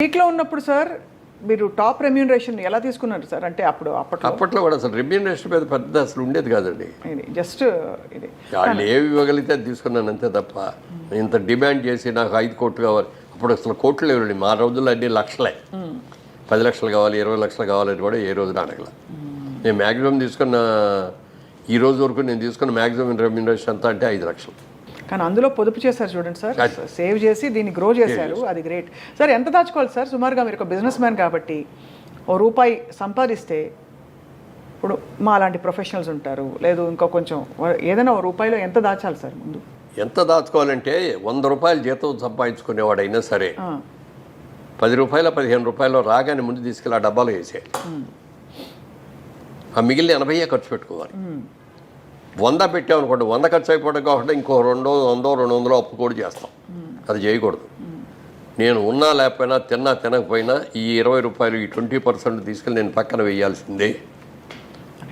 పీక్లో ఉన్నప్పుడు సార్ మీరు top remuneration ఎలా తీసుకున్నారు సార్? అంటే అప్పట్లో కూడా అసలు రెమ్యూనరేషన్ మీద పెద్ద అసలు ఉండేది కాదండి. జస్ట్ ఇది వాళ్ళు ఏవి ఇవ్వగలిగితే అది తీసుకున్నాను అంతే తప్ప ఇంత డిమాండ్ చేసి నాకు 5 కోట్లు కావాలి. అప్పుడు అసలు కోట్లు లేవండి. మా రోజుల్లో అన్ని లక్షలే. 10 లక్షలు కావాలి, 20 లక్షలు కావాలని కూడా ఏ రోజున అడగల. నేను మ్యాక్సిమం తీసుకున్న ఈ రోజు వరకు నేను తీసుకున్న మ్యాక్సిమం రెమ్యూనరేషన్ అంతా అంటే 5 లక్షలు. కానీ అందులో పొదుపు చేశారు చూడండి సార్, సేవ్ చేసి దీన్ని గ్రో చేశారు. అది గ్రేట్ సార్. ఎంత దాచుకోవాలి సార్ సుమారుగా? మీరు ఒక బిజినెస్ మ్యాన్ కాబట్టి ₹1 సంపాదిస్తే, ఇప్పుడు మా అలాంటి ప్రొఫెషనల్స్ ఉంటారు, లేదు ఇంకా కొంచెం ఏదైనా ₹1లో ఎంత దాచాలి సార్ ముందు? ఎంత దాచుకోవాలంటే ₹100 జీతం సంపాదించుకునేవాడైనా సరే ₹10 ₹15 రాగానే ముందు తీసుకెళ్ళి ఆ డబ్బాలో వేసేయాలి. ఆ మిగిలిన 80 ఖర్చు పెట్టుకోవాలి. 100 పెట్టామనుకోండి, 100 ఖర్చు అయిపోవడం కాకుండా ఇంకో 200 అప్పు కూడా చేస్తాం. అది చేయకూడదు. నేను ఉన్నా లేకపోయినా తినకపోయినా ఈ ₹20 ఈ 20% తీసుకెళ్ళి నేను పక్కన వేయాల్సిందే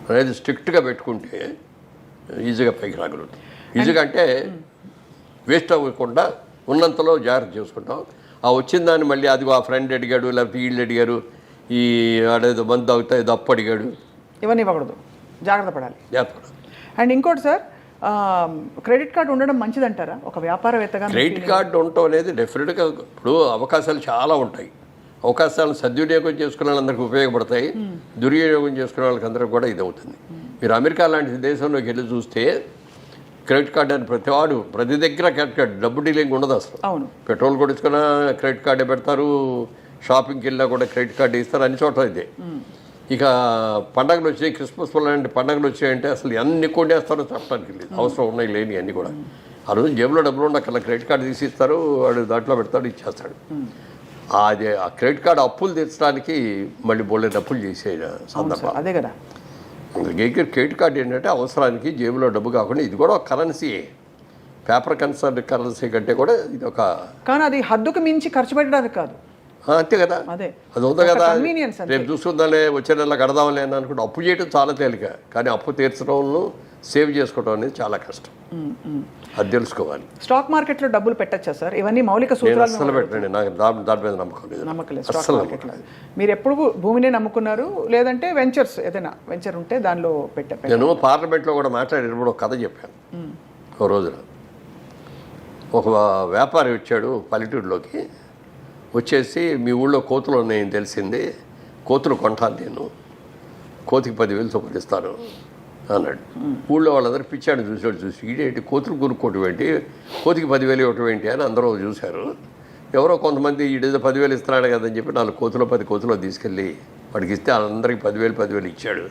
అనేది స్ట్రిక్ట్గా పెట్టుకుంటే ఈజీగా పైకి రాగలుగుతాం. ఈజీగా అంటే వేస్ట్ అవ్వకుండా ఉన్నంతలో జాగ్రత్త చేసుకుంటాం. ఆ వచ్చిన దాన్ని మళ్ళీ అది ఆ ఫ్రెండ్ అడిగాడు, లేకపోతే వీళ్ళు అడిగారు, ఈ ఆడేదో మందు తాగుతా ఏదో అప్పు అడిగాడు, ఇవన్నీ ఇవ్వకూడదు. జాగ్రత్త పడాలి. అండ్ ఇంకోటి సార్, క్రెడిట్ కార్డు ఉండడం మంచిదంటారా ఒక వ్యాపారవేత్తగా? క్రెడిట్ కార్డు ఉండటం అనేది డెఫినెట్గా ఇప్పుడు అవకాశాలు చాలా ఉంటాయి. అవకాశాలను సద్వినియోగం చేసుకునే వాళ్ళందరికీ ఉపయోగపడతాయి, దుర్వినియోగం చేసుకునే వాళ్ళకి అందరికీ కూడా ఇది అవుతుంది. మీరు అమెరికా లాంటి దేశంలోకి వెళ్ళి చూస్తే క్రెడిట్ కార్డు అని ప్రతి దగ్గర క్రెడిట్ కార్డు, డబ్బు డీలింగ్ ఉండదు అసలు. అవును. పెట్రోల్ కొడుచుకున్నా క్రెడిట్ కార్డే పెడతారు, షాపింగ్కి వెళ్ళినా కూడా క్రెడిట్ కార్డు ఇస్తారు, అన్ని చోట్ల ఇదే. ఇక పండగలు వచ్చాయి, క్రిస్మస్ లాంటి పండగలు వచ్చాయంటే అసలు ఎన్ని కొట్టేస్తారో చెప్పడానికి లేదు. అవసరం ఉన్నాయి లేని అన్నీ కూడా. ఆ రోజు జేబులో డబ్బులు ఉండక్కర్లా, క్రెడిట్ కార్డు తీసి ఇస్తారు, వాడు దాంట్లో పెడతాడు, ఇచ్చేస్తాడు. అది ఆ క్రెడిట్ కార్డు అప్పులు తీర్చడానికి మళ్ళీ బోలెడు అప్పులు చేసే సందర్భం అదే కదా. క్రెడిట్ కార్డు ఏంటంటే అవసరానికి జేబులో డబ్బు కాకుండా ఇది కూడా ఒక కరెన్సీయే. పేపర్ కరెన్సీ కంటే కూడా ఇది ఒక, కానీ అది హద్దుకు మించి ఖర్చు పెట్టడానికి కాదు. అంతే కదా, అదే అది ఉంది కదా. రేపు చూసుకుందాలే, వచ్చే నెల కడదాంలే అని అనుకుంటే అప్పు చేయడం చాలా తేలిక, కానీ అప్పు తీర్చడంలో సేవ్ చేసుకోవడం అనేది చాలా కష్టం. అది తెలుసుకోవాలి. స్టాక్ మార్కెట్లో డబ్బులు పెట్టచ్చా సార్? ఇవన్నీ మౌలిక సూత్రాలు. అసలు పెట్టండి, నాకు దాని మీద నమ్మకం లేదు. స్టాక్ మార్కెట్లో మీరు ఎప్పుడు భూమినే నమ్ముకున్నారు, లేదంటే వెంచర్స్ ఏదైనా వెంచర్ ఉంటే దానిలో పెట్టారు? నేను పార్లమెంట్లో కూడా మాట్లాడేటప్పుడు ఒక కథ చెప్పాను. ఒక రోజున ఒక వ్యాపారి వచ్చాడు పల్లెటూరులోకి. వచ్చేసి మీ ఊళ్ళో కోతులు ఉన్నాయని తెలిసింది, కోతులు కొంటాను నేను, కోతికి 10,000 చొప్పున ఇస్తాను అన్నాడు. ఊళ్ళో వాళ్ళందరూ పిచ్చాడు చూసి ఈడేంటి కోతులు కొనుక్కోవటం ఏంటి, కోతికి 10,000 ఇవ్వటం ఏంటి అని అందరూ చూశారు. ఎవరో కొంతమంది ఈడేదో 10,000 ఇస్తున్నాడు కదని చెప్పి 4 కోతులు 10 కోతులు తీసుకెళ్ళి వాడికి ఇస్తే అందరికీ 10,000 ఇచ్చాడు.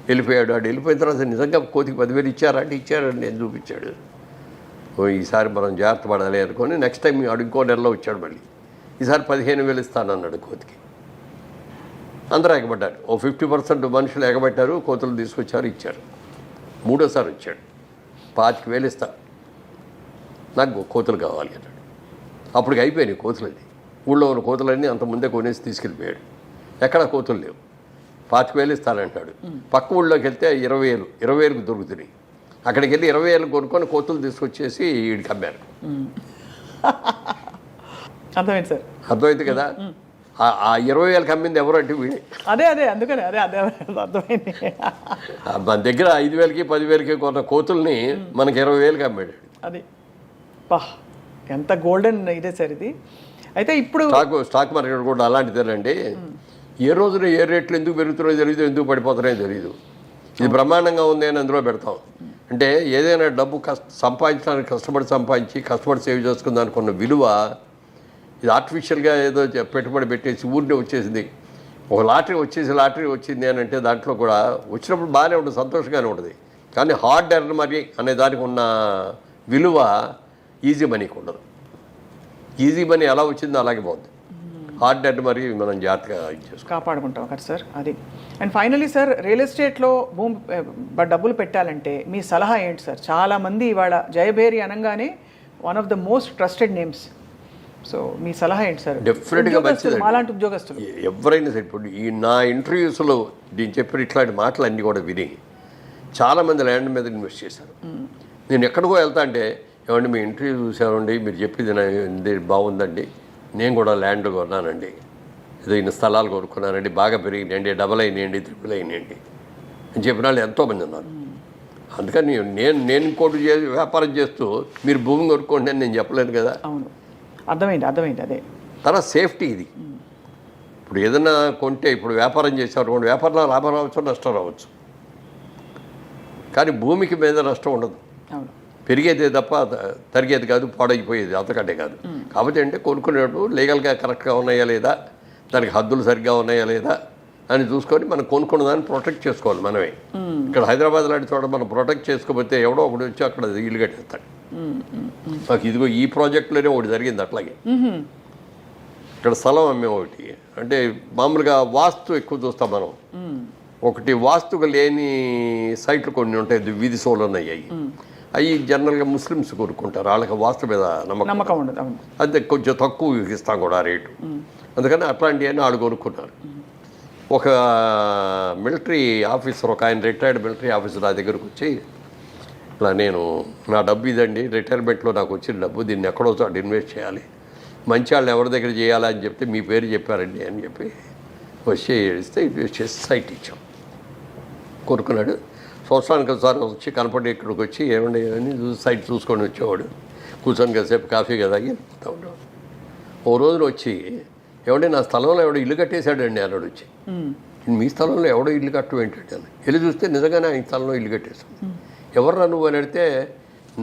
వెళ్ళిపోయాడు. వాడు వెళ్ళిపోయిన తర్వాత నిజంగా కోతికి 10,000 ఇచ్చారంటే ఇచ్చారండి నేను చూపించాడు. ఈసారి మనం జాగ్రత్త పడాలి అనుకొని నెక్స్ట్ టైం వాడు ఇంకో నెలలో వచ్చాడు. మళ్ళీ ఈసారి 15,000 ఇస్తానన్నాడు కోతికి. అందరూ ఎగబడ్డారు. ఓ 50% మనుషులు ఎగబట్టారు, కోతులు తీసుకొచ్చారు, ఇచ్చారు. మూడోసారి వచ్చాడు, 25,000 ఇస్తా, నాకు కోతులు కావాలి అన్నాడు. అప్పటికి అయిపోయినాయి కోతులన్నీ. ఊళ్ళో ఉన్న కోతులన్నీ అంత ముందే కొనేసి తీసుకెళ్ళిపోయాడు. ఎక్కడ కోతులు లేవు. 25,000 ఇస్తానంటాడు. పక్క ఊళ్ళోకి వెళ్తే 20,000కి దొరుకుతున్నాయి. అక్కడికి వెళ్ళి 20,000 కొనుక్కొని కోతులు తీసుకొచ్చేసి వీడికి అమ్మారు. అర్థమైంది సార్. అర్థమైంది కదా. ఆ 20,000కి అమ్మింది ఎవరు అంటే వీడే. అదే అందుకని అదే అర్థమైంది. మన దగ్గర 5,000కి 10,000కి కొన్న కోతుల్ని మనకి 20,000కి అమ్మాడు. అది ఎంత గోల్డెన్ ఇదే సార్ ఇది. అయితే ఇప్పుడు స్టాక్ మార్కెట్ కూడా అలాంటిదేనండి. ఏ రోజున ఏ రేట్లు ఎందుకు పెరుగుతున్నాయో తెలియదు, ఎందుకు పడిపోతున్నాయో తెలియదు. ఇది బ్రహ్మాండంగా ఉంది అని అందులో పెడతాం. అంటే ఏదైనా డబ్బు సంపాదించడానికి కష్టపడి సేవ్ చేసుకుందాం అనుకున్న విలువ ఇది ఆర్టిఫిషియల్గా ఏదో పెట్టుబడి పెట్టేసి ఊరినే వచ్చేసింది. ఒక లాటరీ వచ్చింది అని అంటే దాంట్లో కూడా వచ్చినప్పుడు బాగానే ఉంటుంది, సంతోషంగానే ఉంటుంది. కానీ హార్డ్ ఎర్న్ మనీ అనే దానికి ఉన్న విలువ ఈజీ మనీకి ఉండదు. ఈజీ మనీ ఎలా వచ్చిందో అలాగే బాగుంది. హార్డ్ ఎర్న్ మనీ మనం జాగ్రత్తగా కాపాడుకుంటాం కదా సార్. అది. అండ్ ఫైనలీ సార్, రియల్ ఎస్టేట్లో డబ్బులు పెట్టాలంటే మీ సలహా ఏంటి సార్? చాలామంది ఇవాళ జయభేరి అనగానే one of the most trusted names. So మీ సలహా ఏంటి సార్? డెఫినెట్గా మంచిది. అలాంటి ఉద్యోగస్తులు ఎవరైనా సరే, ఇప్పుడు ఈ నా ఇంటర్వ్యూస్లో నేను చెప్పిన ఇట్లాంటి మాటలు అన్నీ కూడా విని చాలామంది ల్యాండ్ మీద ఇన్వెస్ట్ చేశారు. నేను ఎక్కడికో వెళ్తా అంటే, ఏమండి మీ ఇంటర్వ్యూ చూసామండి, మీరు చెప్పింది బాగుందండి, నేను కూడా ల్యాండ్ కొన్నానండి, ఏదో ఇన్ని స్థలాలు కొనుక్కున్నానండి, బాగా పెరిగినాయండి, డబల్ అయినాయండి, ట్రిపుల్ అయినాయండి అని చెప్పిన వాళ్ళు ఎంతోమంది ఉన్నారు. అందుకని నేను ఇంకోటి వ్యాపారం చేస్తూ మీరు భూమి కొనుక్కోండి అని నేను చెప్పలేను కదా. అవును, అర్థమైంది అదే. తర్వాత సేఫ్టీ ఇది. ఇప్పుడు ఏదైనా కొంటే, ఇప్పుడు వ్యాపారం చేసేవారు వ్యాపారంలో లాభం రావచ్చు, నష్టం రావచ్చు, కానీ భూమికి మీద నష్టం ఉండదు. అవును, పెరిగేదే తప్ప తరిగేది కాదు, పాడైపోయేది అంతకంటే కాదు. కాబట్టి అంటే కొనుక్కునేటప్పుడు లీగల్గా కరెక్ట్గా ఉన్నాయా లేదా, దానికి హద్దులు సరిగ్గా ఉన్నాయా లేదా అని చూసుకొని మనం కొనుక్కున్న దాన్ని ప్రొటెక్ట్ చేసుకోవాలి మనమే. ఇక్కడ హైదరాబాద్ లాంటి చోట మనం ప్రొటెక్ట్ చేసుకోకపోతే ఎవడో ఒకటి వచ్చి అక్కడ ఇల్లు కట్టేస్తాడు. మాకు ఇదిగో ఈ ప్రాజెక్టులోనే ఒకటి జరిగింది అట్లాగే. ఇక్కడ స్థలం అమ్మే ఒకటి, అంటే మామూలుగా వాస్తు ఎక్కువ చూస్తాం మనం. ఒకటి వాస్తుగా లేని సైట్లు కొన్ని ఉంటాయి, వీధి సోలను అయ్యాయి. అవి జనరల్గా ముస్లిమ్స్ కొనుక్కుంటారు, వాళ్ళకి వాస్తు మీద నమ్మకం ఉండదు. అవును, అంతే, కొంచెం తక్కువ ఇస్తాం కూడా రేటు. అందుకని అట్లాంటివన్నీ వాళ్ళు కొనుక్కున్నారు. ఒక మిలిటరీ ఆఫీసర్, ఒక ఆయన రిటైర్డ్ మిలిటరీ ఆఫీసర్ నా దగ్గరకు వచ్చి, ఇలా నేను నా డబ్బు ఇదండి, రిటైర్మెంట్లో నాకు వచ్చిన డబ్బు, దీన్ని ఎక్కడో చోట ఇన్వెస్ట్ చేయాలి, మంచి వాళ్ళు ఎవరి దగ్గర చేయాలా అని చెప్తే మీ పేరు చెప్పారండి అని చెప్పి వచ్చి ఇస్తే ఇన్వెస్ట్ చేసి సైట్ ఇచ్చాం. కొనుక్కున్నాడు. సంవత్సరానికి ఒకసారి వచ్చి కనపడి ఇక్కడికి వచ్చి ఏమండి అని సైట్ చూసుకొని వచ్చేవాడు. కూర్చొని కాసేపు కాఫీ కదా వెళ్తూ ఉండేవాడు. ఓ రోజున వచ్చి, ఏమంటే నా స్థలంలో ఎవడో ఇల్లు కట్టేశాడండి అన్నాడు వచ్చి. మీ స్థలంలో ఎవడో ఇల్లు కట్టడం ఏంటంటే అని వెళ్ళి చూస్తే నిజంగానే ఆయన స్థలంలో ఇల్లు కట్టేశాడు. ఎవర్రా నువ్వు అని అడిగితే,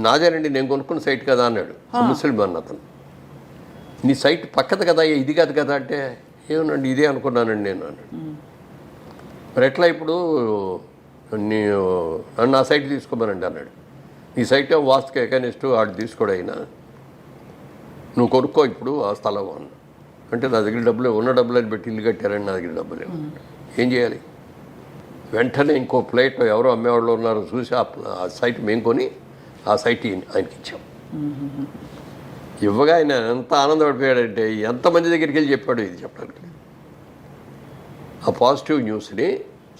నాదేనండి, నేను కొనుక్కున్న సైట్ కదా అన్నాడు. ముస్లిం అన్న అతను. నీ సైట్ పక్కది కదా, ఇది కాదు కదా అంటే, ఏమనండి ఇదే అనుకున్నానండి నేను అన్నాడు. మరి ఎట్లా ఇప్పుడు నన్ను నా సైట్ తీసుకోమనండి అన్నాడు. నీ సైట్ వాస్తుకి ఎకనిస్ట్ వాడు తీసుకోడు అయినా, నువ్వు కొనుక్కో ఇప్పుడు ఆ స్థలం అన్న. అంటే నా దగ్గర డబ్బులు ఉన్న డబ్బులని పెట్టి ఇల్లు కట్టారని నా దగ్గర డబ్బులు ఏం చేయాలి? వెంటనే ఇంకో ప్లేట్ ఎవరో అమ్మేవాళ్ళు ఉన్నారో చూసి ఆ సైట్ మేము కొని ఆ సైట్ ఆయనకి ఇచ్చాం. ఇవ్వగా ఆయన ఎంత ఆనందపడిపోయాడంటే, ఎంతమంది దగ్గరికి వెళ్ళి చెప్పాడు ఇది చెప్పడానికి. ఆ పాజిటివ్ న్యూస్ని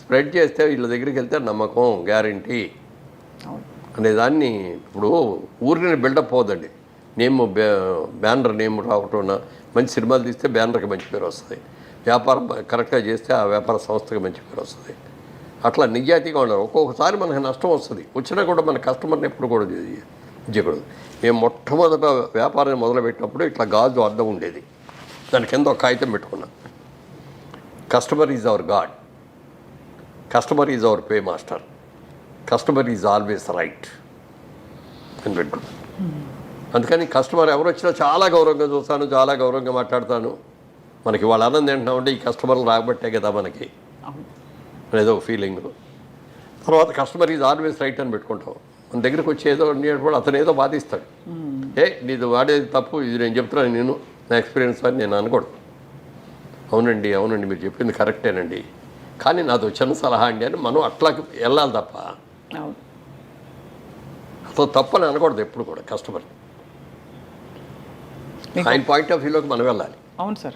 స్ప్రెడ్ చేస్తే వీళ్ళ దగ్గరికి వెళ్తే నమ్మకం, గ్యారంటీ అనేదాన్ని. ఇప్పుడు ఊరిని బిల్డప్ పోదండి, నేమ్ బ్యానర్ నేమ్ రావటం, మంచి సినిమాలు తీస్తే బ్యానర్కి మంచి పేరు వస్తుంది, వ్యాపారం కరెక్ట్గా చేస్తే ఆ వ్యాపార సంస్థకి మంచి పేరు వస్తుంది. అట్లా నిజాయితీగా ఉండాలి. ఒక్కొక్కసారి మనకు నష్టం వస్తుంది, వచ్చినా కూడా మన కస్టమర్ని ఎప్పుడు కూడా చేయకూడదు. మేము మొట్టమొదట వ్యాపారాన్ని మొదలుపెట్టినప్పుడు ఇట్లా గాజు అద్దం ఉండేది, దాని కింద ఒక కాగితం పెట్టుకున్నాం, customer is our God, customer is our pay master, customer is always right అని పెట్టుకున్నాం. అందుకని కస్టమర్ ఎవరు వచ్చినా చాలా గౌరవంగా చూస్తాను, చాలా గౌరవంగా మాట్లాడతాను. మనకి వాళ్ళ ఆనందం ఏంటంటే ఈ కస్టమర్లు రాబట్టే కదా మనకి అనేదో ఒక ఫీలింగ్. తర్వాత కస్టమర్ ఈజ్ ఆల్వేస్ రైట్ అని పెట్టుకుంటాం. మన దగ్గరికి వచ్చి ఏదో కూడా అతను ఏదో బాధిస్తాడు, నీది వాడేది తప్పు, ఇది నేను చెప్తున్నాను, నేను నా ఎక్స్పీరియన్స్ అని నేను అనకూడదు. అవునండి మీరు చెప్పింది కరెక్టేనండి, కానీ నాది వచ్చిన సలహా అండి అని మనం అట్లా వెళ్ళాలి తప్ప అసలు తప్పని అనకూడదు ఎప్పుడు కూడా. కస్టమర్ ఆయన పాయింట్ ఆఫ్ వ్యూలోకి మనం వెళ్ళాలి. అవును సార్.